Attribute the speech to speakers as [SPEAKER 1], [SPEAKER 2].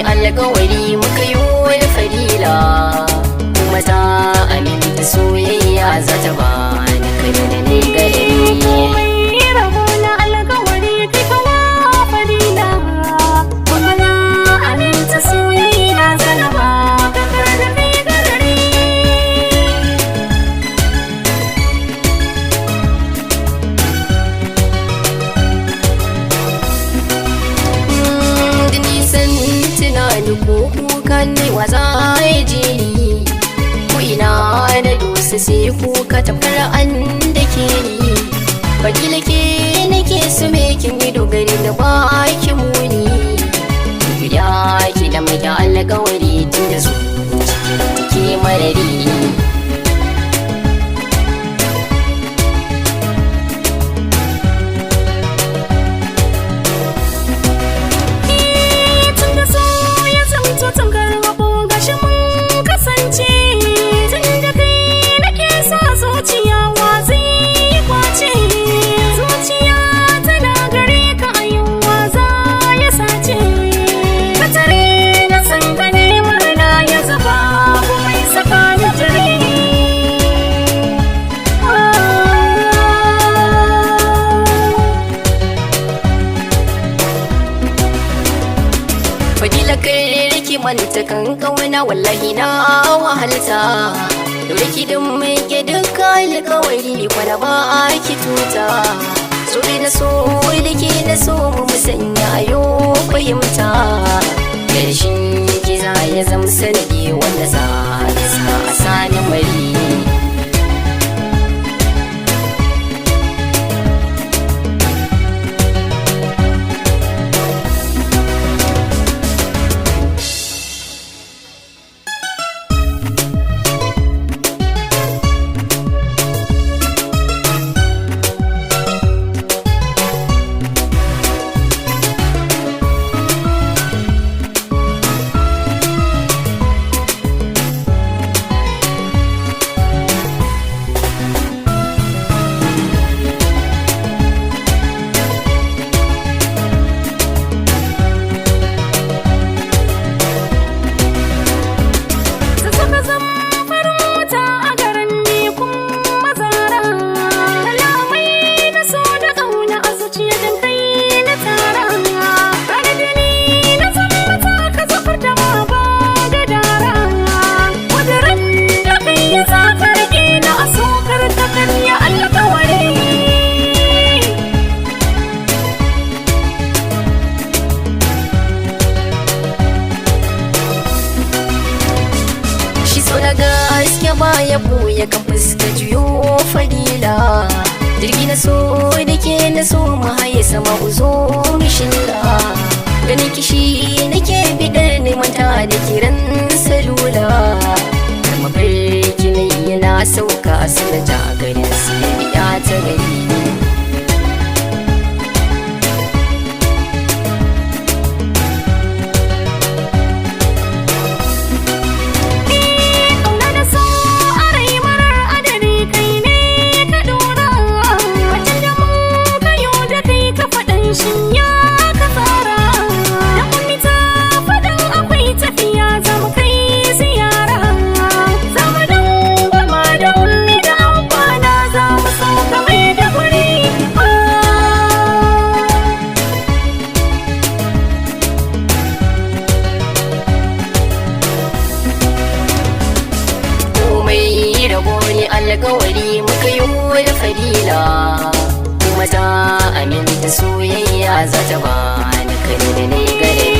[SPEAKER 1] alƙawari muka yi wani fadila kuma ta aminta soyayya za ta ba ni kai da ni gari. Ko kukan ne wa za ya je ni ko ina na dosa sai kuka tafkar an da ke ni fadila ke nake su me kin yi dogari da ba ki muni ya ki da mai alƙawari tun da su ke marari. Fadila kai riki manta kan kauna wallahi na wahalta dole ki dan mai ke duka alƙawari kwana ba ki tuta so da so da ke na so mu musanya ayo fahimta karshen ki za ya zama sanadi wanda za ya sa a sani mari. Gaske ba ya buya kan fuska juyo fadila jirgi na so da ke na so mu haye sama ku zo mu shilla ganin kishi nake bidar neman ta da kiran salula kuma barki ne yana sauka sana ta garin sai biya ta gari. Alƙawari muka yi da fadila kuma ta aminta soyayya za ta ba ni kai da ni gare.